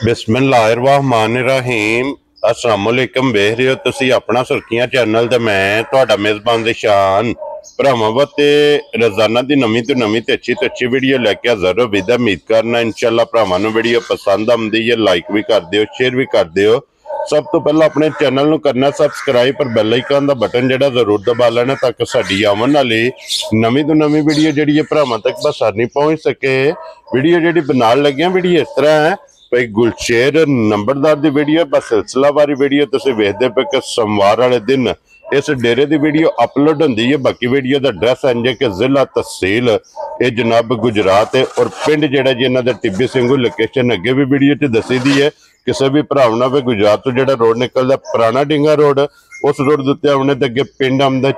बिस्मिल्लाहिर्रहमानिर्रहीम अस्सलामुअलैकुम वेख रहे हो तुसी अपना सुर्खियां चैनल ते मैं तुहाडा मेजबान दिशान भरावां ते रोजाना दी नवीं तो अच्छी वीडियो लैके हाज़र हो। विदा उम्मीद करना इंशाअल्लाह भरावां नूं वीडियो पसंद आउंदी है, लाइक भी कर दिओ, शेयर भी कर दिओ। सब तो पहला अपने चैनल नूं करना सबसक्राइब पर बैल आइकन दा बटन जिहड़ा जरूर दबा लेना ताकि साडी आवन वाली नवीं तो नवीं वीडियो जिहड़ी है भरावां तक बसानी पहुंच सके। वीडियो जिहड़ी बनाउण लगे वीडियो इस तरह है भाई गुलशेर नंबरदार दी वीडियो बस सिलसिलावारी वीडियो तुसीं वेखदे पे कि सोमवार वाले दिन इस डेरे की वीडियो अपलोड होंदी है। बाकी वीडियो का एड्रैस इंज कि जिला तहसील ये जनाब गुजरात है और पिंड जिहड़ा जी इन्हां दा टिब्बी ਸਿੰਘੂ लोकेशन अगे भी वीडियो च दसी दी है। किसी भी भराव नाल गुजरात तो जिहड़ा रोड निकलदा पुराना डिंगा रोड उस रोड दे उत्ते आउणे ते अगे पिंड आउंदा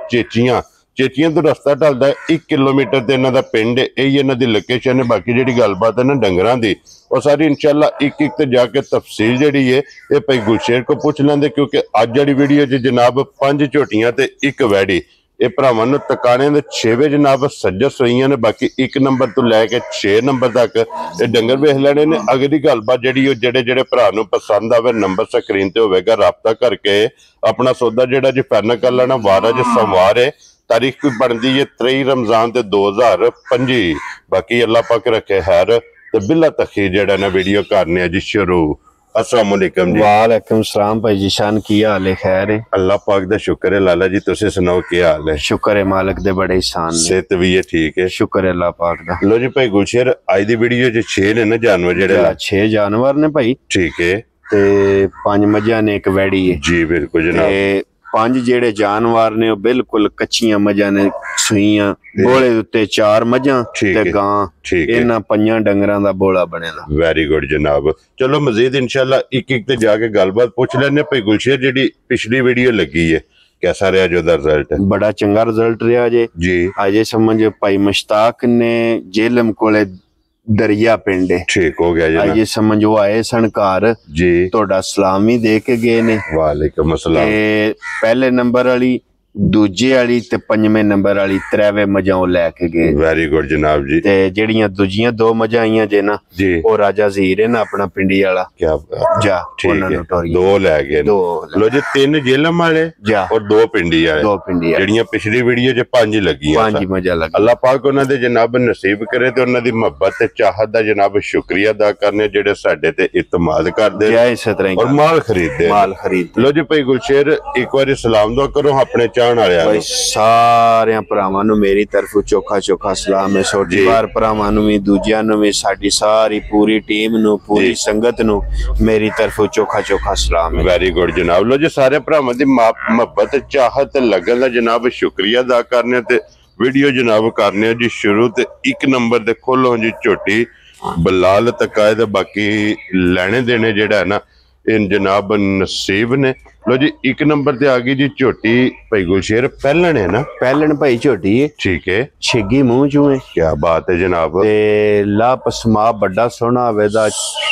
चेचियां तो रस्ता ढलदा 1 किलोमीटर ते इन्हां दा पिंड यही इन्हां दी लोकेशन है। बाकी जिहड़ी गलबात है ना डंगरां दी और सारी इंशाअल्लाह एक ते जाके तफसील जिहड़ी है ये भाई गुलशेर को पूछ लेंदे क्योंकि अज जिहड़ी वीडियो च जनाब 5 झोटियां ते 1 वैड़ी ये भरावां नूं टकाने दे 6 जनाब सज्जस होईयां ने। बाकी 1 नंबर तो लैके 6 नंबर तक ये डंगर वेख लेने ने। अगली गलबात जिहड़ी जेड़े भरा नूं पसंद आवे नंबर स्क्रीन ते होवेगा, राबता करके अपना सौदा जिहड़ा जी फाइनल कर लेना। वार अज सोमवार है, तारीख भी बनती है 23 रमजान 2025। बाकी अल्लाह पाक रखे खैर ते बिला तखीर जेड़ा ना वीडियो करने जी शुरू। अस्सलाम वालेकुम जी। वालेकुम सलाम भाई जी शान की हाल है? खैर है, अल्लाह पाक दा शुक्र है। लाला जी तुसी सुनाओ क्या हाल है? शुक्र है मालिक दे बड़े एहसान ने। सेहत भी है ठीक है, शुक्र है अल्लाह पाक दा। लो जी भाई गुलशेर आज दी वीडियो च 6 ने ना जानवर जेड़े 6 जानवर ने भाई, ठीक है, ते 5 मझां ने 1 वैड़ी है जी बिल्कुल जनाब। ते 5 जेड़े जानवर ने बिल्कुल कच्चियां मझां ने सूईयां बोले उत्ते 4 मझां ते गां इन्हां 5 डंगरां दा बोला बनेदा। वेरी गुड जनाब। चलो मजीद इंशाल्लाह एक ते जाके गलबात पूछ लेने। भाई गुलशेर जेडी पिछली वीडियो लगी है कैसा रहा जो रिजल्ट? बड़ा चंगा रिजल्ट रहा जी। अजे समझ भाई मुश्ताक ने जेलम कोले दरिया पिंड ठीक हो गया जी। ये समझो आए सन घर जी तोड़ा सलामी दे के गए ने। वालेकुम अस्सलाम। पहले नंबर वाली, दूजे वाली ते 5वें नंबर वाली 3वें मझां लैके गए। वेरी गुड जनाब जी। ते जेड़ियां दूजियां 2 मझां आईयां जे ना जी ओ राजा ज़हीर है ना अपना पिंडी वाला क्या जा ठीक है, 2 ले गए। लो जी 3 जेलम वाले जा और 2 पिंडी वाले। 2 पिंडी जेड़ियां पिछली वीडियो च 5 लगियां 5 मझां लगी। अल्लाह पाक उन्हां दे जनाब नसीब करे ते उन्हां दी मोहब्बत ते चाहत दा जनाब शुक्रिया अदा करने जेड़े साडे ते इत्मीद करदे और माल खरीददे। लो जी भाई गुलशेर एक बार सलाम दुआ करो अपने चाहण वाले भाई सारे भरावां नूं मेरी तरफों चोखा सलाम है। छोटी बार भरावां नूं भी दूजियां नूं भी साडी सारी पूरी टीम नूं पूरी संगत नूं मेरी तरफों चोखा सलाम है। वेरी गुड जनाब। लो जी सारे भरावां दी मोहब्बत चाहत लगन दा जनाब शुक्रिया अदा करने ते वीडियो जनाब करने जी शुरू। ते 1 नंबर दे खोलो जी झोटी बलाल तकाए। बाकी लेने देने जेड़ा है ना इन जनाब नसीब ने। लो जी 1 नंबर ते आ गई जी झोटी भाई गुलशेर पहलन है ना? पहलन भाई झोटी है, ठीक है, छिगी मुंह चूं है। क्या बात है जनाब। ते ला पसमा बड़ा सोना वेदा,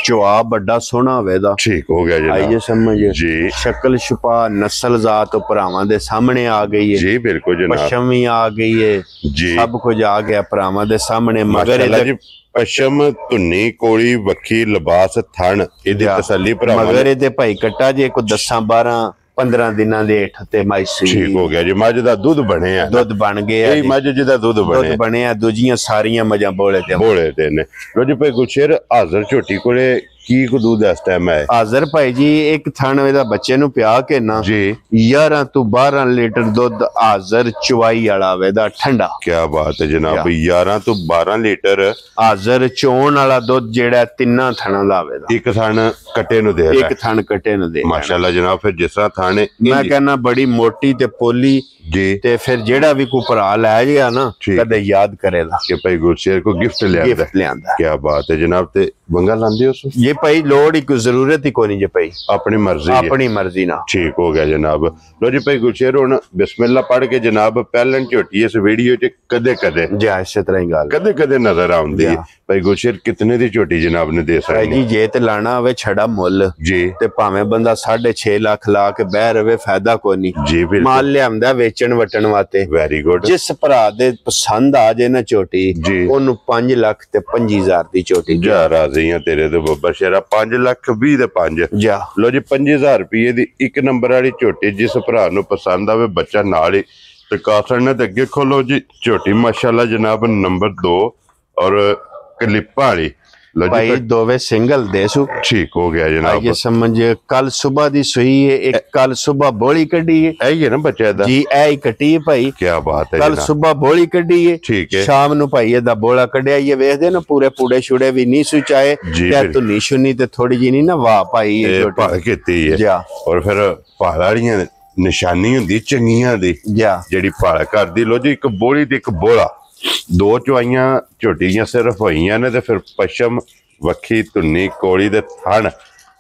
चुआ बड़ा सोना वेदा, ठीक हो गया जनाब। आइए समझ जी। शक्ल छुपा नस्ल जात भरावां दे सामने आ गई है जी। बिल्कुल जनाब। पश्चिम भी आ गई है जी, सब कुछ आ गया भरावां दे सामने। मगर पश्चिम धुनी कोली वखी लिबास थन इहदी तसल्ली भरावां मगर इहदे भाई कट्टा जे को 10-12-15 दिनां दे हेठ ते माइसी ठीक हो गया जी। मझ दा दुध बने आ, दुध बन गया यही मझ जिदा दुध बने आ। दूजियां सारियां मझां बोले ते ने। लो जी भाई गुलशेर हाजर झोटी कोले की को दूध इस टाइम है? हाजर भाई जी एक थन दा बच्चे नु प्या के ना जी 11 तो 12 लीटर दूध हाजर चुवाई वाला वेदा ठंडा। क्या बात है जनाब। 11 तो 12 लीटर हाजर चोण वाला दूध जेड़ा 3 थणा दा वेदा। एक थन कटे नु दे, एक थन कटे नु दे। माशाल्लाह जनाब। फिर जिस तरह थाने मैं कहना बड़ी मोटी ते पोली जी। ते फिर जेड़ा भी को भरा लै गया ना कदे याद करेगा कि भाई गुलशेर को गिफ्ट लियांदा। क्या बात है जनाब। ते वंगा लांदे हो ये भाई लोड़ ही कोई जरूरत ही कोई नहीं जी भाई, अपनी मर्जी ना। ठीक हो गया जनाब। लो जी भाई गुलशेर हुण बिस्मिल्लाह पढ़ के जनाब पहलन झोटी इस वीडियो च कदे जी इस तरह ही गल कदे नजर आउंदी है। भाई गुलशेर कितने दी झोटी जनाब ने दे सकदे जी? जे ते लाना होवे छड़ा मुल जी ते भावें बंदा 6.5 लाख ला के बह रवे फायदा कोई नहीं जी। माल लियांदा वेचण वटण वास्ते। Very good. जिस भरा दे पसंद आ जे ना झोटी जी ओनू 5 लाख ते 25,000 दी झोटी जा राजी हां तेरे ते बब्बर ਸ਼ੇਰਾ 5,20,000 ਦੇ 5 ਜਾ ਲੋ ਜੀ 5000 ਰੁਪਏ ਦੀ ਇੱਕ ਨੰਬਰ ਵਾਲੀ ਝੋਟੀ ਜਿਸ ਭਰਾ ਨੂੰ ਪਸੰਦ ਆਵੇ ਬੱਚਾ ਨਾਲ ਹੀ ਤੇ ਕਾਸਣ ਤੇ ਅੱਗੇ ਖੋਲੋ ਜੀ ਝੋਟੀ ਮਾਸ਼ਾਅੱਲਾ ਜਨਾਬ ਨੰਬਰ 2 ਔਰ ਕਲਿੱਪਾਂ ਵਾਲੀ लो भाई दोवे सिंगल देसु ठीक हो गया जनाब। ये समझ कल सुबह दी सुई है, एक कल सुबह बोली कड्डी है, ऐ ही है ना बच्चा दा जी ऐ ही कट्टी है भाई। क्या बात है कल सुबह बोली कड्डी है, ठीक है शाम नु भाई दा बोला कड्डिया ये वेख दे ना पूरे पूड़े छुड़े भी नहीं सुचाए ते तू निशुनी ते थोड़ी जी नहीं ना वाह भाई ये भाग कीती है जा और फिर पहाड़ वालियां निशानी हुंदी चंगियां दी जा जेडी पहाड़ करदी। लो जी एक बोली ते एक बोला दो चवाइयां झोटियां सिर्फ होईयां ने ते फिर पश्चिम वखी धुन्नी कोली दे थण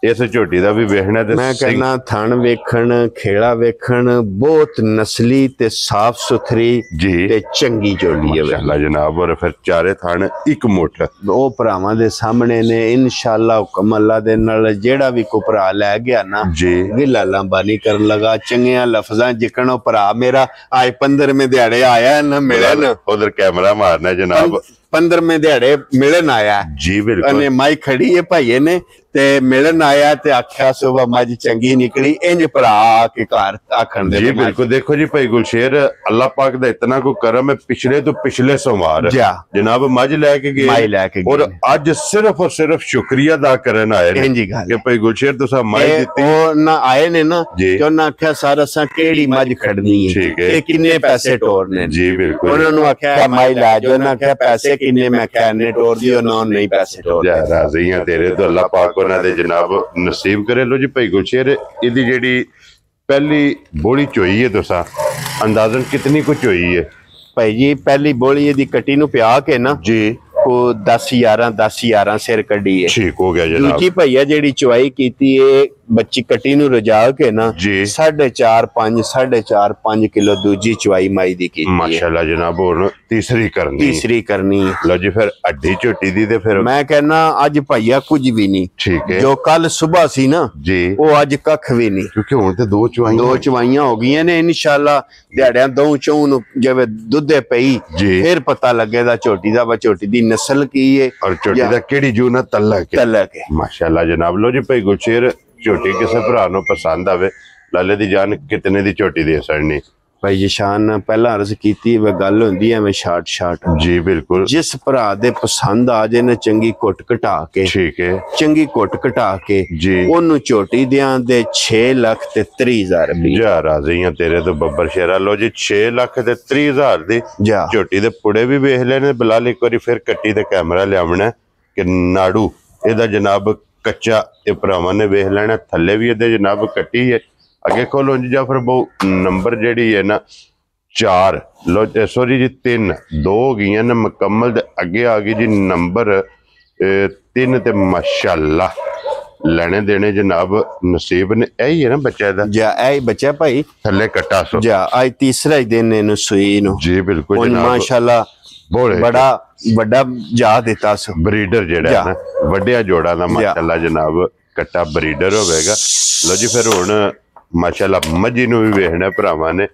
इस झोटी दा भी वेखना ते मैं कहना थण वेखण खेड़ा वेखण बहुत नस्ली ते साफ सुथरी जी ते चंगी झोली है माशाअल्लाह जनाब। और फिर चारे थण एक मुठ ओ भरावां दे सामने ने इंशाअल्लाह हुक्म अल्लाह दे नाल जेड़ा भी को भरा लै गया ना जी गिला लांबानी करन लगा चंगिया लफ्जां जिकण ओ भरा मेरा आज 15वें दिहाड़े आया ना मिलन उधर कैमरा मारना जनाब 15वें दिहाड़े मिलन आया जी बिल्कुल अने माई खड़ी है भाईए ने ते मिलन आया ते आख्या सुबह मज चंगी निकली इंज भरा के घर आखण दे जी बिल्कुल। देखो जी भाई गुलशेर अल्लाह पाक दा इतना को करम है पिछले तो पिछले सोमवार जनाब मज लेके गए और आज सिर्फ और सिर्फ शुक्रिया अदा करन आए ने कि भाई गुलशेर तुसा मज दित्ती ओ ना आए ने ना जो ना आख्या सर असा केड़ी मज खड़नी है ए किन्ने पैसे टोरने जी बिल्कुल उन्हां नु आख्या माई ला जो ना आख्या पैसे किन्ने मैं आख्या ने टोर दियो ना नहीं पैसे टोर जा राजी हां तेरे तो अल्लाह पाक ਉਹਨਾਂ ਦੇ ਜਨਾਬ ਨਸੀਬ ਕਰੇ। ਲੋ ਜੀ ਭਾਈ ਗੁਲਸ਼ੇਰ ਇਹਦੀ ਜਿਹੜੀ ਪਹਿਲੀ ਬੋਲੀ ਚੋਈ ਹੈ ਤੁਸੀਂ ਅੰਦਾਜ਼ਨ ਕਿੰਨੀ ਕੁ ਚੋਈ ਹੈ ਭਾਈ ਜੀ? ਪਹਿਲੀ ਬੋਲੀ ਇਹਦੀ ਕੱਟੀ ਨੂੰ ਪਿਆ ਕੇ ਨਾ ਜੀ को 10-11 सिर कड्डी है ठीक हो गया जनाब। दूजी भैया जेडी चुवाई कीती है बच्ची कट्टी नु रजा के ना 4.5 किलो दूजी चुवाई माई दी की माशाल्लाह जनाब। और तीसरी करनी लो जी फिर अड्डी झोटी दी ते फिर मैं कहना आज भैया कुछ भी नहीं ठीक है। जो कल सुबह सी ना जी वो आज कख भी नहीं क्योंकि हुण ते दो चुवाइयां हो गई ने इंशाल्लाह दिहाड़ियां दो चौं जब दुद्धे पई फिर पता लगेगा झोटी दा झोटी दी नस्ल की है और झोटी दा केड़ी जू ना तलक है माशाल्लाह जनाब। लो जी भाई गुलशेर झोटी किसी भरा नु पसंद आवे लाले दी जान कितने दी झोटी दे सकनी भाई जशान पहला अर्ज कीती वे गल होंदी है मैं शार्ट जी बिल्कुल जिस भरा दे पसंद आ जे ने चंगी कुट घटा के ठीक है चंगी कुट घटा के जी ओनु झोटी दियां दे 6,30,000 रुपए जा राजी हां तेरे तो बब्बर शेरा। लो जी 6,30,000 दी झोटी दे पुड़े भी वेख लेने बिलाल एक बारी फिर कट्टी ते कैमरा लियावना कि नाड़ू एदा जनाब कच्चा ए भरावां ने वेख लेना थल्ले भी एदे जनाब कट्टी है अगे खोलो जी जाफर बहु नंबर जेडी है ना 4 लो सॉरी जी 3 2 हो गई ना मुकम्मल अगे आ गई जी नंबर 3 ते माशाल्लाह लेने देने जनाब नसीब ने यही है ना बच्चा दा जा यही बच्चा भाई थल्ले कट्टा सो जा आज तीसरा ही दिन इनु सुई नु जी बिल्कुल जनाब माशाल्लाह बड़ा बड़ा जा देता सो ब्रीडर जेड़ा है ना वड्डिया जोड़ा दा माशाल्लाह जनाब कट्टा ब्रीडर होवेगा। लो जी फिर हुण माशाल्लाह मजी नु भी वेखना भरावां ने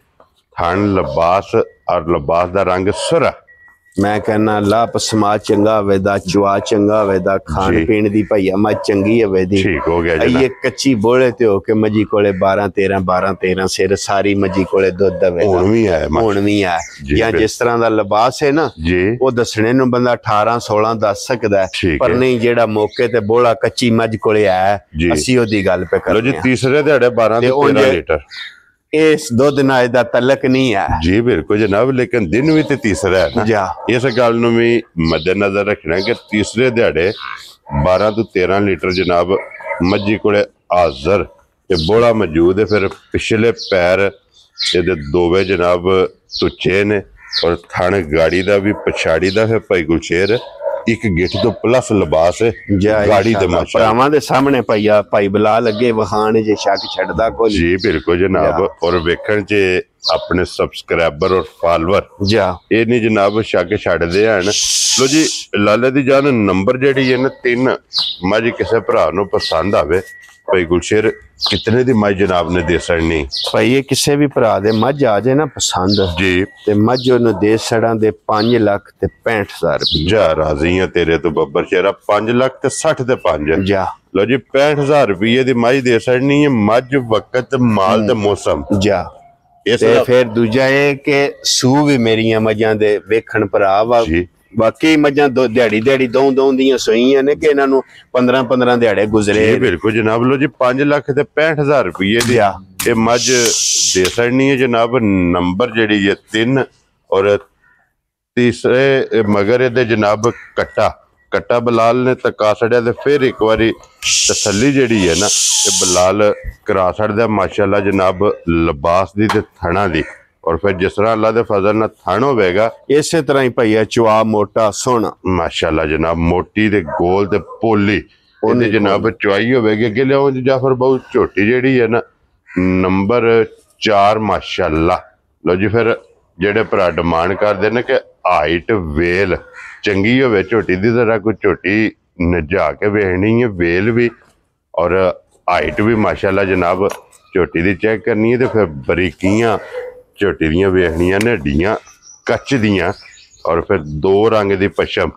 थण लिबास और लिबास दा रंग सुरा मैं कहना अल्लाह पसमा चंगा वेदा चुआ चंगा वेदा खान पीन दी भैया मैं चंगी है वेदी ठीक हो गया ये कच्ची बोले ते हो के मजी कोले 12-13 सिर सारी मजी कोले दुध दवे हुण भी है या जिस तरह दा लिबास है ना जी वो दसने नु बंदा 18-16 दस सकदा है पर नहीं जेड़ा मौके ते बोला कच्ची मज कोले है असी ओदी गल पे कर लो जी तीसरे दिहाड़े 12-13 लीटर इस दुध नाल दा तलक नहीं है जी बिल्कुल जनाब। लेकिन दिन भी ते तीसरा है ना इस गल नु भी मद्देनजर रखना कि तीसरे दिहाड़े 12-13 लीटर जनाब मज्जी कोले हाजर ते बोला मौजूद है। फिर पिछले पैर इहदे दोवे जनाब तुच्चे ने और थण गाड़ी दा भी पछाड़ी दा है भाई गुलशेर एक गिठ तो प्लस लिबास है गाड़ी दे भरावां दे सामने भैया भाई बिलाल अगे वहान जे शक छड़दा कोई जी बिल्कुल जनाब। और वेखण च अपने सब्सक्राइबर और फॉलोअर जा ए नहीं जनाब शक छड़दे हन। लो जी लाले दी जान नंबर जेडी है ना 3 मज किसी भरा नु पसंद आवे भाई गुलशेर कितने दी मज जनाब ने दे सकनी भाई ये किसी भी भरा दे मज आ जाए ना पसंद जी ते मज ओनु दे सड़ा दे 5,65,000 रुपए जा राजी हां तेरे तो बब्बर शेरा 5,60,000 ते 5 जा ਲੋ ਜੀ 65000 ਰੁਪਏ ਦੀ ਮੱਝ ਦੇ ਛੜਨੀ ਹੈ। ਮੱਝ ਵਕਤ ਮਾਲ ਤੇ ਮੌਸਮ ਜਾ ਇਸ ਤੇ ਫਿਰ ਦੂਜਾ ਇਹ ਕਿ ਸੂ ਵੀ ਮੇਰੀਆਂ ਮੱਝਾਂ ਦੇ ਵੇਖਣ ਭਰਾ ਵਾ ਜੀ ਬਾਕੀ ਮੱਝਾਂ ਦਿਹਾੜੀ ਦੋ ਦੀਆਂ ਸੋਈਆਂ ਨੇ ਕਿ ਇਹਨਾਂ ਨੂੰ 15 ਦਿਹਾੜੇ ਗੁਜ਼ਰੇ। ਜੀ ਬਿਲਕੁਲ ਜਨਾਬ। ਲੋ ਜੀ 5 ਲੱਖ ਤੇ 65000 ਰੁਪਏ ਦੀ ਇਹ ਮੱਝ ਦੇ ਛੜਨੀ ਹੈ ਜਨਾਬ। ਨੰਬਰ ਜਿਹੜੀ ਹੈ 3 ਔਰ ਤੀਸਰੇ ਮਗਰ ਇਹਦੇ ਜਨਾਬ ਕੱਟਾ ਬਲਾਲ ਨੇ ਤਕਾ ਛੜਿਆ ਤੇ ਫਿਰ ਇੱਕ ਵਾਰੀ ਤਸੱਲੀ ਜਿਹੜੀ ਹੈ ਨਾ ਇਹ ਬਲਾਲ ਕਰਾ ਛੜਦਾ ਮਾਸ਼ਾਅੱਲਾ ਜਨਾਬ ਲਿਬਾਸ ਦੀ ਤੇ ਥਣਾ ਦੀ। ਔਰ ਫਿਰ ਜਿਸ ਤਰ੍ਹਾਂ ਅੱਲਾ ਦੇ ਫਜ਼ਲ ਨਾਲ ਥਣ ਹੋਵੇਗਾ ਇਸੇ ਤਰ੍ਹਾਂ ਹੀ ਭਈਆ ਚੁਆ ਮੋਟਾ ਸੋਹਣਾ ਮਾਸ਼ਾਅੱਲਾ ਜਨਾਬ। ਮੋਟੀ ਤੇ ਗੋਲ ਤੇ ਪੋਲੀ ਉਹਨੇ ਜਨਾਬ ਚੁਆਈ ਹੋਵੇਗੀ। ਅੱਗੇ ਲਿਆਓ ਜੀ ਜਾਫਰ ਬਹੁਤ ਝੋਟੀ ਜਿਹੜੀ ਹੈ ਨਾ ਨੰਬਰ 4 ਮਾਸ਼ਾਅੱਲਾ। ਲੋ ਜੀ ਫਿਰ ਜਿਹੜੇ ਭਰਾ ਡਿਮਾਂਡ ਕਰਦੇ ਨੇ ਕਿ ਹਾਈਟ ਵੇਲ ਚੰਗੀ ਹੋਵੇ ਝੋਟੀ ਦੀ ਤਰ੍ਹਾਂ ਕੋਈ ਝੋਟੀ ਨਜਾ ਕੇ ਵੇਖਣੀ ਹੈ ਵੇਲ ਵੀ ਔਰ ਹਾਈਟ ਵੀ ਮਾਸ਼ਾਅੱਲਾ ਜਨਾਬ ਝੋਟੀ ਦੀ ਚੈੱਕ ਕਰਨੀ ਹੈ ਤੇ ਫਿਰ ਬਰੀਕੀਆਂ ਝੋਟੀ ਦੀਆਂ ਵੇਖਣੀਆਂ ਨੇ ਹੱਡੀਆਂ ਕੱਚ ਦੀਆਂ ਔਰ ਫਿਰ 2 ਰੰਗ ਦੀ ਪਸ਼ਮ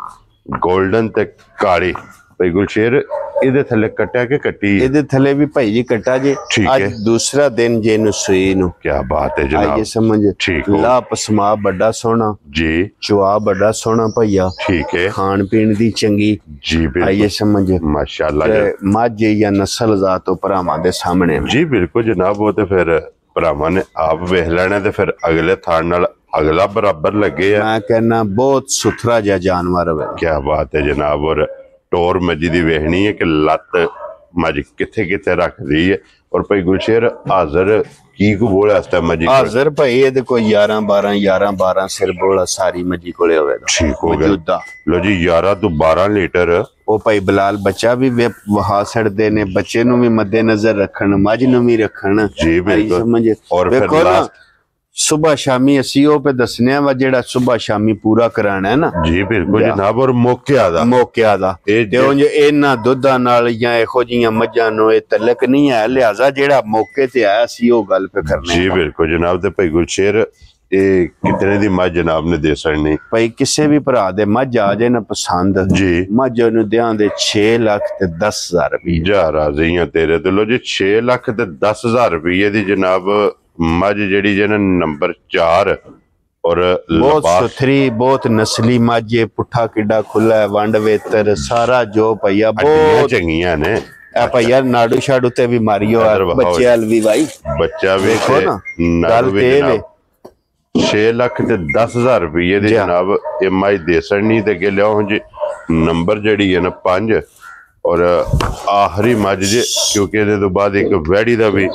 골ਡਨ ਤੇ ਕਾਲੀ। ਭਾਈ ਗੁਲਸ਼ੇਰ ਇਹਦੇ ਥੱਲੇ ਕੱਟਿਆ ਕਿ ਕੱਟੀ? ਇਹਦੇ ਥੱਲੇ ਵੀ ਭਾਈ ਜੀ ਕੱਟਾ ਜੇ। ਅੱਜ ਦੂਸਰਾ ਦਿਨ ਜੇ ਨੂੰ ਸੂਈ ਨੂੰ। ਕੀ ਬਾਤ ਹੈ ਜਨਾਬ। ਇਹ ਸਮਝ ਲਾ ਪਸਮਾ ਵੱਡਾ ਸੋਹਣਾ ਜੀ ਚੁਆ ਵੱਡਾ ਸੋਹਣਾ ਭਈਆ। ਠੀਕ ਹੈ। ਖਾਣ ਪੀਣ ਦੀ ਚੰਗੀ ਜੀ ਬਿਲਕੁਲ। ਇਹ ਸਮਝ ਮਾਸ਼ਾਅੱਲਾ ਮੱਝ ਜਾਂ ਨਸਲ ਜ਼ਾਤ ਭਰਾਵਾਂ ਦੇ ਸਾਹਮਣੇ। ਜੀ ਬਿਲਕੁਲ ਜਨਾਬ। ਉਹ ਤੇ ਫਿਰ ਭਰਾਵਾਂ ਨੇ ਆਪ ਵੇਖ ਲੈਣਾ ਤੇ ਫਿਰ ਅਗਲੇ ਥਾਣ ਨਾਲ ਅਗਲਾ ਬਰਾਬਰ ਲੱਗੇ ਆ। ਮੈਂ ਕਹਿੰਦਾ ਬਹੁਤ ਸੁਥਰਾ ਜਿਹਾ ਜਾਨਵਰ ਹੈ। ਕੀ ਬਾਤ ਹੈ ਜਨਾਬ। ਔਰ ਟੋਰ ਮੱਝ ਦੀ ਵੇਖਣੀ ਹੈ ਕਿ ਲੱਤ ਮੱਝ ਕਿੱਥੇ ਰੱਖਦੀ ਹੈ। ਔਰ ਭਾਈ ਗੁਲਸ਼ੇਰ ਹਾਜ਼ਰ ਕੀ ਕੋ ਬੋਲਿਆ ਇਸ ਟਾਈਮ ਮੱਝੀ ਹਾਜ਼ਰ ਭਾਈ ਇਹਦੇ ਕੋਈ 11 ਸਿਰ ਬੋਲਾ ਸਾਰੀ ਮੱਝੀ ਕੋਲੇ ਹੋਵੇਗਾ। ਠੀਕ ਹੋ ਗਿਆ। ਲੋ ਜੀ 11 ਤੋਂ 12 ਲੀਟਰ। ਉਹ ਭਾਈ ਬਲਾਲ ਬੱਚਾ ਵੀ ਵਹਾ ਛੱਡਦੇ ਨੇ ਬੱਚੇ ਨੂੰ ਵੀ ਮੱਦੇ ਨਜ਼ਰ ਰੱਖਣ ਮੱਝ ਨੂੰ ਵੀ ਰੱਖਣ। ਜੀ ਬਿਲਕੁਲ। ਔਰ ਵੇਖੋ ਨਾ ਸੁਬਹ ਸ਼ਾਮੀ ਅਸੀਂ ਉਹ ਪੇ ਦੱਸਨੇ ਵਾ ਜਿਹੜਾ ਸੁਬਹ ਸ਼ਾਮੀ ਪੂਰਾ ਕਰਾਣਾ ਹੈ ਨਾ। ਜੀ ਬਿਲਕੁਲ ਜਨਾਬ। ਔਰ ਮੌਕਿਆਂ ਦਾ ਤੇ ਉਂਝ ਇਹਨਾਂ ਦੁੱਧਾਂ ਨਾਲ ਜਾਂ ਇਹੋ ਜੀਆਂ ਮੱਝਾਂ ਨੂੰ ਇਹ ਤਲਕ ਨਹੀਂ ਹੈ ਲਿਹਾਜ਼ਾ ਜਿਹੜਾ ਮੌਕੇ ਤੇ ਆਇਆ ਸੀ ਉਹ ਗੱਲ ਪੇ ਕਰਨੇ। ਜੀ ਬਿਲਕੁਲ ਜਨਾਬ। ਤੇ ਭਾਈ ਗੁਲਸ਼ੇਰ ਇਹ ਕਿਤਨੇ ਦੀ ਮੱਝ ਜਨਾਬ ਨੇ ਦੇ ਸਕਣੀ? ਭਾਈ ਕਿਸੇ ਵੀ ਭਰਾ ਦੇ ਮੱਝ ਆ ਜਾਏ ਨਾ ਪਸੰਦ ਜੀ ਮੱਝ ਨੂੰ ਦਿਆਂ ਦੇ 6 ਲੱਖ ਤੇ 10,000 ਰੁਪਏ। ਜਾ ਰਾਜ਼ੀਆਂ ਤੇਰੇ ਤੇ। ਲੋ ਜੀ 6 ਲੱਖ ਤੇ 10,000 ਰੁਪਏ ਦੀ ਜਨਾਬ ਮੱਝ ਜਿਹੜੀ ਜੇ ਨਾ ਨੰਬਰ 4 ਔਰ ਬਹੁਤ ਸੁਥਰੀ ਬਹੁਤ ਨਸਲੀ ਮੱਝ ਹੈ। ਪੁੱਠਾ ਕਿੱਡਾ ਖੁੱਲਾ ਹੈ ਵੰਡ ਵੇਤਰ ਸਾਰਾ ਜੋ ਭਈਆ ਬਹੁਤ ਚੰਗੀਆਂ ਨੇ। ਆ ਭਈਆ ਨਾੜੂ ਛਾੜੂ ਤੇ ਵੀ ਮਾਰੀਓ ਬੱਚੇ ਹਲਵੀ ਭਾਈ ਬੱਚਾ ਵੇਖੋ ਨਾ ਗੱਲ ਤੇ 6 ਲੱਖ ਤੇ 10,000 ਰੁਪਏ ਦੀ ਜਨਾਬ ਇਹ ਮੱਝ ਦੇ ਸੜਨੀ ਤੇ ਅੱਗੇ ਲਿਆਓ ਜੀ ਨੰਬਰ ਜਿਹੜੀ ਹੈ ਨਾ 5 ਔਰ ਆਖਰੀ ਮੱਝ ਜੇ ਕਿਉਂਕਿ ਇਹਦੇ ਤੋਂ ਬਾਅਦ ਇੱਕ ਵੈੜੀ ਦਾ ਵੀ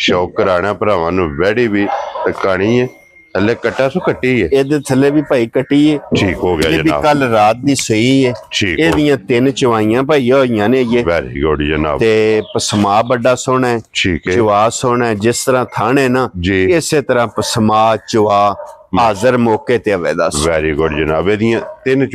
ਸ਼ੌਕ ਕਰਾਣਾ ਭਰਾਵਾਂ ਨੂੰ। ਵੈੜੀ ਵੀ ਟਕਾਣੀ ਹੈ ਥੱਲੇ ਕੱਟਾ ਸੋ ਕੱਟੀ ਹੈ ਇਹਦੇ ਥੱਲੇ ਵੀ ਭਾਈ ਕੱਟੀ ਹੈ। ਠੀਕ ਹੋ ਗਿਆ ਜਨਾਬ। ਕੱਲ ਰਾਤ ਦੀ ਸਹੀ ਹੈ। ਇਹਦੀਆਂ 3 ਚਵਾਈਆਂ ਭਾਈ ਹੋਈਆਂ ਨੇ ਇਹ। ਵੈਰੀ ਗੁੱਡ ਜਨਾਬ। ਤੇ ਪਸਮਾ ਵੱਡਾ ਸੋਹਣਾ ਹੈ। ਠੀਕ ਹੈ। ਚਵਾ ਸੋਹਣਾ ਹੈ ਜਿਸ ਤਰ੍ਹਾਂ ਥਾਣੇ ਨਾ ਇਸੇ ਤਰ੍ਹਾਂ ਪਸਮਾ ਚਵਾ ਹਾਜ਼ਰ ਮੌਕੇ ਤੇ ਆਵੇ ਦੱਸ। ਵੈਰੀ ਗੁੱਡ ਜਨਾਬ। ਇਹਦੀਆਂ 3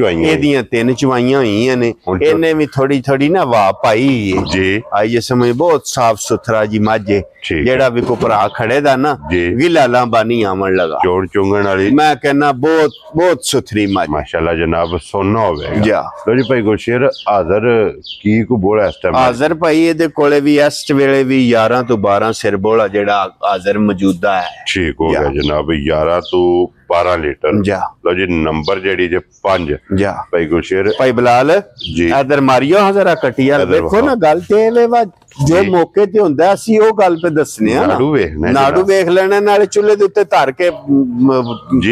ਚਵਾਈਆਂ ਹੋਈਆਂ ਨੇ। ਇਹਨੇ ਵੀ ਥੋੜੀ ਨਾ ਵਾਹ ਪਾਈ ਜੀ। ਆਈਏ ਸਮਝ ਬਹੁਤ ਸਾਫ ਸੁਥਰਾ ਜੀ ਮਾਝੇ ਜਿਹੜਾ ਵੀ ਕੋ ਭਰਾ ਖੜੇ ਦਾ ਨਾ ਗਿਲਾ ਲਾਂਬਾਨੀ ਆਵਣ ਲਗਾ ਚੋਣ ਚੁੰਗਣ ਵਾਲੀ। ਮੈਂ ਕਹਿੰਦਾ ਬਹੁਤ ਸੁਥਰੀ ਮੱਝ ਮਾਸ਼ਾਅੱਲਾ ਜਨਾਬ ਸੋਨਾ ਹੋਵੇਗਾ। ਜਾ ਲੋ ਜੀ ਭਾਈ ਗੁਲਸ਼ੇਰ ਹਾਜ਼ਰ ਕੀ ਕੋ ਬੋਲਾ ਇਸ ਟਾਈਮ? ਹਾਜ਼ਰ ਭਾਈ ਇਹਦੇ ਕੋਲੇ ਵੀ ਇਸ ਵੇਲੇ ਵੀ 11 ਤੋਂ 12 ਸਿਰ ਬੋਲਾ ਜਿਹੜਾ ਹਾਜ਼ਰ ਮੌਜੂਦਾ ਹੈ। ਠੀਕ ਹੋ ਗਿਆ ਜਨਾਬ। 11 ਤੋਂ 12 ਲੀਟਰ। ਜਾ ਲੋ ਜੀ ਨੰਬਰ ਜਿਹੜੀ ਜੇ 5 ਜਾ ਭਾਈ ਗੁਲਸ਼ੇਰ ਭਾਈ ਬਲਾਲ ਜੀ ਇਧਰ ਮਾਰਿਓ ਜਰਾ ਕਟਿਆ ਦੇਖੋ ਨਾ ਗੱਲ ਤੇ ਵੇ ਜੋ ਮੌਕੇ ਤੇ ਹੁੰਦਾ ਅਸੀਂ ਉਹ ਗੱਲ ਤੇ ਦੱਸਨੇ ਆ। ਨਾੜੂ ਵੇਖ ਲੈਣਾ ਨਾਲੇ ਚੁੱਲ੍ਹੇ ਦੇ ਉੱਤੇ ਧਰ ਕੇ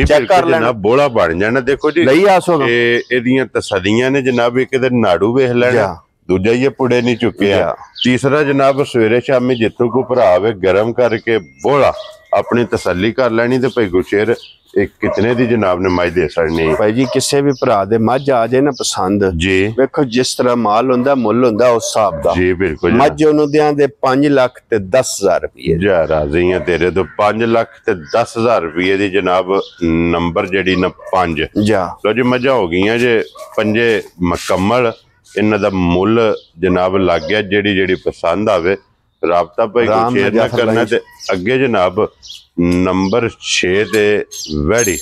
ਚੈੱਕ ਕਰ ਲੈਣਾ ਬੋਲਾ ਬਣ ਜਾਣਾ। ਦੇਖੋ ਜੀ ਲਈ ਆਸੋ ਇਹਦੀਆਂ ਤਸੱਲੀਆਂ ਨੇ ਜਨਾਬ। ਇੱਕ ਤੇ ਨਾੜੂ ਵੇਖ ਲੈਣਾ ਦੂਜਾ ਇਹ ਪੁੜੇ ਨਹੀਂ ਚੁੱਕਿਆ। ਤੀਸਰਾ ਜਨਾਬ ਸਵੇਰੇ ਸ਼ਾਮੀ ਜਿੱਥੋਂ ਕੋ ਭਰਾ ਆਵੇ ਗਰਮ ਕਰਕੇ ਬੋਲਾ ਆਪਣੀ ਤਸੱਲੀ ਕਰ ਲੈਣੀ। ਤੇ ਭਾਈ ਗੁਲਸ਼ੇਰ ਇਹ ਕਿਤਨੇ ਦੀ ਜਨਾਬ ਨੇ ਮੱਝ ਦੇ ਸੜਨੀ? ਭਾਈ ਜੀ ਕਿਸੇ ਵੀ ਭਰਾ ਦੇ ਮੱਝ ਆ ਜਾਏ ਨਾ ਪਸੰਦ ਜੀ ਵੇਖੋ ਜਿਸ ਤਰ੍ਹਾਂ ਮਾਲ ਹੁੰਦਾ ਮੁੱਲ ਹੁੰਦਾ ਉਸ ਹਿਸਾਬ ਦਾ। ਜੀ ਬਿਲਕੁਲ। ਮੱਝ ਉਹਨੂੰ ਦਿਆਂ ਦੇ 5 ਲੱਖ ਤੇ 10,000 ਰੁਪਏ। ਜਾ ਰਾਜ਼ੀਆਂ ਤੇਰੇ ਤੋਂ 5 ਲੱਖ ਤੇ 10,000 ਰੁਪਏ ਦੀ ਜਨਾਬ ਨੰਬਰ ਜਿਹੜੀ ਨਾ 5 ਜਾ। ਲੋ ਜੀ ਮੱਝਾਂ ਹੋ ਗਈਆਂ ਜੇ 5 ਮੁਕੰਮਲ। ਇਹਨਾਂ ਦਾ ਮੁੱਲ ਜਨਾਬ ਲੱਗ ਗਿਆ। ਜਿਹੜੀ ਪਸੰਦ ਆਵੇ ਰਾਬਤਾ ਭਾਈ ਗੁਲਸ਼ੇਰ ਨਾਲ ਕਰਨਾ। ਤੇ ਅੱਗੇ ਜਨਾਬ ਨੰਬਰ 6 ਤੇ ਵੈੜੀ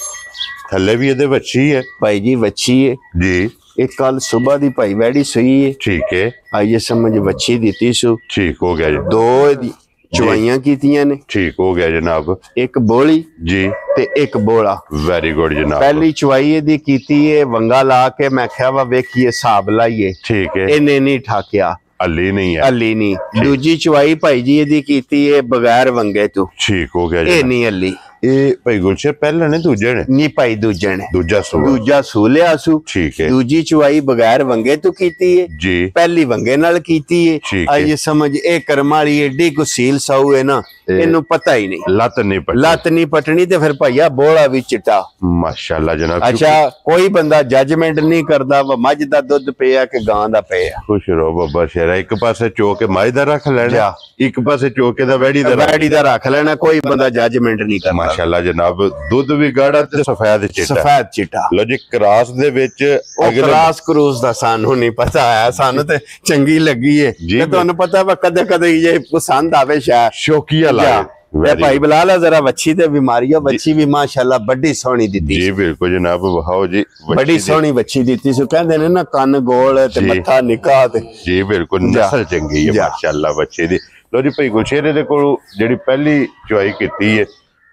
ਥੱਲੇ ਵੀ ਇਹਦੇ ਵੱਛੀ ਹੈ ਭਾਈ ਜੀ ਵੱਛੀ ਹੈ ਜੀ। ਇਹ ਕੱਲ ਸਵੇਰ ਦੀ ਭਾਈ ਵੈੜੀ ਸੂਈ ਹੈ। ਠੀਕ ਹੈ। ਆਈਏ ਸਮਝ ਵੱਛੀ ਦਿੱਤੀ ਸੂ। ਠੀਕ ਹੋ ਗਿਆ ਜੀ। 2 ਇਹਦੀ ਚਵਾਈਆਂ ਕੀਤੀਆਂ ਨੇ। ਠੀਕ ਹੋ ਗਿਆ ਜਨਾਬ। ਇੱਕ ਬੋਲੀ ਜੀ ਤੇ ਇੱਕ ਬੋਲਾ। ਵੈਰੀ ਗੁੱਡ ਜਨਾਬ। ਪਹਿਲੀ ਚਵਾਈ ਇਹਦੀ ਕੀਤੀ ਏ ਵੰਗਾ ਲਾ ਕੇ, ਮੈਂ ਕਿਹਾ ਵਾ ਵੇਖੀਏ ਹਿਸਾਬ ਲਾਈਏ। ਠੀਕ ਹੈ। ਇਹਨੇ ਨਹੀਂ ਠਾਕਿਆ, ਹੱਲੀ ਨਹੀਂ ਹੈ। ਹੱਲੀ ਨਹੀਂ। ਦੂਜੀ ਚਵਾਈ ਭਾਈ ਜੀ ਇਹਦੀ ਕੀਤੀ ਏ ਬਗੈਰ ਵੰਗੇ ਤੋਂ। ਠੀਕ ਹੋ ਗਿਆ ਇਹ ਜੀ। ਨਹੀਂ ਹੱਲੀ। ਇਹ ਭਾਈ ਗੁਲਸ਼ਰ ਪਹਿਲਾਂ ਨੇ ਦੂਜੇ ਨੇ? ਨਹੀਂ ਭਾਈ ਦੂਜੇ ਨੇ। ਦੂਜਾ ਸੂਆ। ਦੂਜਾ ਸੂ ਲਿਆ ਸੂ। ਠੀਕ ਹੈ। ਦੂਜੀ ਚਵਾਈ ਬਗੈਰ ਵੰਗੇ ਤੋਂ ਕੀਤੀ ਏ, ਜੀ ਪਹਿਲੀ ਵੰਗੇ ਨਾਲ ਕੀਤੀ ਏ। ਠੀਕ ਹੈ। ਆਈਏ ਸਮਝ ਇਹ ਕਰਮ ਵਾਲੀ ਏਡੀ ਕੋ ਸੀਲ ਸਾਊ ਹੈ ਨਾ, ਇਹਨੂੰ ਪਤਾ ਹੀ ਨਹੀਂ। ਲੱਤ ਨਹੀਂ ਪੱਟੀ। ਲੱਤ ਨਹੀਂ ਪਟਣੀ ਤੇ ਫਿਰ ਭਈਆ ਬੋਲਾ ਵੀ ਚਿੱਟਾ। ਮਾਸ਼ਾਅੱਲਾ ਜਨਾਬ। ਅੱਛਾ ਕੋਈ ਬੰਦਾ ਜੱਜਮੈਂਟ ਨਹੀਂ ਕਰਦਾ ਵਾ ਮੱਝ ਦਾ ਦੁੱਧ ਪਿਆ ਕਿ ਗਾਂ ਦਾ ਪਿਆ। ਖੁਸ਼ ਰਹੋ ਬਾਬਾ ਸ਼ੇਰਾ। ਇੱਕ ਪਾਸੇ ਚੋ ਕੇ ਮੱਝ ਦਾ ਰੱਖ ਲੈਣਾ, ਇੱਕ ਪਾਸੇ ਚੋਕੇ ਦਾ ਵੈੜੀ ਦਾ ਵੈੜੀ ਦਾ ਰੱਖ ਲੈਣਾ, ਕੋਈ ਬੰਦਾ ਜੱਜਮੈਂਟ ਨਹੀਂ ਕਰਦਾ। ਮਾਸ਼ਾਅੱਲਾ ਜਨਾਬ। ਦੁੱਧ ਵੀ ਗਾੜਾ ਤੇ ਸਫੈਦ ਚਿੱਟਾ। ਸਫੈਦ ਚਿੱਟਾ। ਲੋ ਜੀ ਕਰਾਸ ਦੇ ਵਿੱਚ ਕਰਾਸ ਕਰੂਸ ਦਾ ਸਾਨੂੰ ਨਹੀਂ ਪਤਾ ਹੈ, ਸਾਨੂੰ ਤੇ ਚੰਗੀ ਲੱਗੀ ਏ ਤੇ ਤੁਹਾਨੂੰ ਪਤਾ ਵਾ ਕਦੇ ਕਦੇ ਇਹ ਪਸੰਦ ਆਵੇ ਸ਼ਾਇਦ ਸ਼ੌਕੀਆ ਲਾਏ। ਤੇ ਭਾਈ ਬਲਾਲ ਜ਼ਰਾ ਵੱਛੀ ਤੇ ਬਿਮਾਰੀ ਆ, ਵੱਛੀ ਵੀ ਮਾਸ਼ਾਅੱਲਾ ਬੜੀ ਸੋਹਣੀ ਦਿੱਤੀ। ਜੀ ਬਿਲਕੁਲ ਜਨਾਬ। ਵਹਾਓ ਜੀ ਬੜੀ ਸੋਹਣੀ ਵੱਛੀ ਦਿੱਤੀ ਸੀ। ਕਹਿੰਦੇ ਨੇ ਨਾ ਕੰਨ ਗੋਲ ਤੇ ਮੱਥਾ ਨਿੱਕਾ ਤੇ। ਜੀ ਬਿਲਕੁਲ ਨਸਲ ਚੰਗੀ ਹੈ ਮਾਸ਼ਾਅੱਲਾ ਬੱਚੇ ਦੀ। ਲੋ ਜੀ ਭਾਈ ਗੁਲਸ਼ੇਰੇ ਦੇ ਕੋਲ ਜਿਹੜੀ ਪਹਿਲੀ ਚੁਆਈ ਕੀਤੀ ਹੈ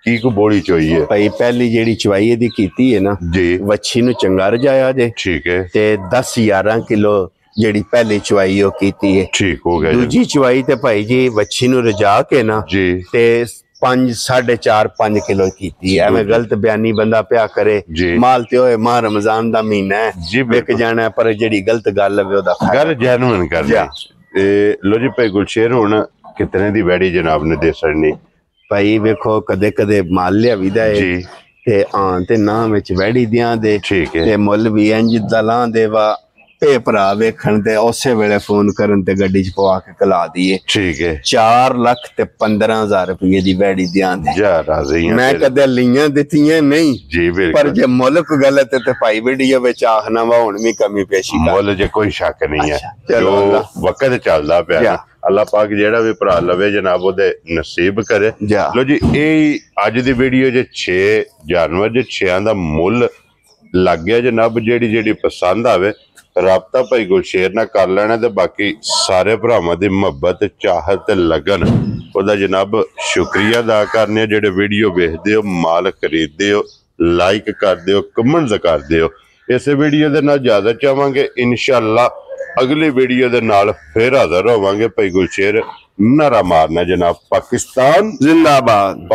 ਕੀ ਕੋ ਬੋਲੀ ਚੋਈ ਹੈ? ਭਾਈ ਪਹਿਲੀ ਜਿਹੜੀ ਚਵਾਈ ਇਹਦੀ ਕੀਤੀ ਹੈ ਨਾ ਜੀ ਵੱਛੀ ਨੂੰ ਚੰਗਾ ਰਜਾਇਆ ਜੇ। ਠੀਕ ਹੈ। ਤੇ 10-11 ਕਿਲੋ ਜਿਹੜੀ ਪਹਿਲੀ ਚਵਾਈ ਉਹ ਕੀਤੀ ਹੈ। ਠੀਕ ਹੋ ਗਿਆ। ਦੂਜੀ ਚਵਾਈ ਤੇ ਭਾਈ ਜੀ ਵੱਛੀ ਨੂੰ ਰਜਾ ਕੇ ਨਾ ਜੀ ਤੇ 5-4.5 ਕਿਲੋ ਕੀਤੀ। ਐਵੇਂ ਗਲਤ ਬਿਆਨੀ ਬੰਦਾ ਪਿਆ ਕਰੇ ਮਾਲ ਤੇ ਹੋਏ ਮਾਹ ਰਮਜ਼ਾਨ ਦਾ ਮਹੀਨਾ ਹੈ ਵਿਕ ਜਾਣਾ, ਪਰ ਜਿਹੜੀ ਗਲਤ ਗੱਲ ਹੈ ਉਹਦਾ ਗੱਲ ਜੈਨੂਇਨ ਕਰਨਾ। ਲੋ ਜੀ ਭਾਈ ਗੁਲਸ਼ੇਰ ਹੁਣ ਕਿਤਨੇ ਦੀ ਵੈੜੀ ਜਨਾਬ ਨੇ ਦੇ ਸੜਨੀ? ਭਾਈ ਵੇਖੋ ਕਦੇ ਕਦੇ ਮਾਲ ਲਿਆ ਵੀਦਾ ਹੈ ਤੇ ਆਂ ਤੇ ਨਾ ਵਿੱਚ ਵੈੜੀ ਦਿਆਂ ਦੇ। ਠੀਕ ਹੈ। ਤੇ ਮੁੱਲ ਵੀ ਇੰਜ ਦਲਾਂ ਦੇ ਵਾ ਭੇ ਭਰਾ ਵੇਖਣ ਤੇ ਉਸੇ ਵੇਲੇ ਫੋਨ ਕਰਨ ਤੇ ਗੱਡੀ ਚ ਪਵਾ ਕੇ ਕਲਾ ਦਈਏ। ਠੀਕ ਹੈ। 4,15,000 ਰੁਪਏ ਦੀ ਵੈੜੀ ਦਿਆਂ ਦੇ। ਜਾ ਰਾਜ਼ੀ ਹਾਂ। ਮੈਂ ਕਦੇ ਲਈਆਂ ਦਿੱਤੀਆਂ ਨਹੀਂ ਜੀ ਬਿਲਕੁਲ। ਪਰ ਜੇ ਮੁਲਕ ਗਲਤ ਤੇ ਭਾਈ ਵੀਡੀਓ ਵਿੱਚ ਆਖਣਾ ਵਾ ਹੁਣ ਵੀ ਕਮੀ ਪੇਸ਼ੀ ਕਰ। ਮੁੱਲ ਜੇ ਕੋਈ ਸ਼ੱਕ ਨਹੀਂ ਹੈ ਜੋ ਵਕਤ ਚੱਲਦਾ ਪਿਆ। ਅੱਲਾਹ ਪਾਕ ਜਿਹੜਾ ਵੀ ਭਰਾ ਲਵੇ ਜਨਾਬ ਉਹਦੇ ਨਸੀਬ ਕਰੇ। ਲੋ ਜੀ ਇਹ ਅੱਜ ਦੀ ਵੀਡੀਓ ਜੇ 6 ਜਾਨਵਰ ਜੇ 6 ਦਾ ਮੁੱਲ ਲੱਗ ਗਿਆ ਜਨਾਬ। ਜਿਹੜੀ ਪਸੰਦ ਆਵੇ ਰਾਬਤਾ ਭਾਈ ਗੁਲਸ਼ੇਰ ਨਾਲ ਕਰ ਲੈਣਾ ਤੇ ਬਾਕੀ ਸਾਰੇ ਭਰਾਵਾਂ ਦੀ ਮੁਹੱਬਤ ਚਾਹਤ ਤੇ ਲਗਨ ਉਹਦਾ ਜਨਾਬ ਸ਼ੁਕਰੀਆ ਅਦਾ ਕਰਨੇ। ਜਿਹੜੇ ਵੀਡੀਓ ਵੇਖਦੇ ਹੋ, ਮਾਲ ਖਰੀਦਦੇ ਹੋ, ਲਾਈਕ ਕਰਦੇ ਹੋ, ਕਮੈਂਟਸ ਕਰਦੇ ਹੋ। ਇਸੇ ਵੀਡੀਓ ਦੇ ਨਾਲ ਇਜਾਜ਼ਤ ਚਾਹਾਂਗੇ। ਇਨਸ਼ਾਅੱਲਾ ਅਗਲੀ ਵੀਡੀਓ ਦੇ ਨਾਲ ਫਿਰ ਹਾਜ਼ਰ ਹੋਵਾਂਗੇ। ਭਾਈ ਗੁਲਸ਼ੇਰ ਨਾਰਾ ਮਾਰਨਾ ਜਨਾਬ। ਪਾਕਿਸਤਾਨ ਜ਼ਿੰਦਾਬਾਦ।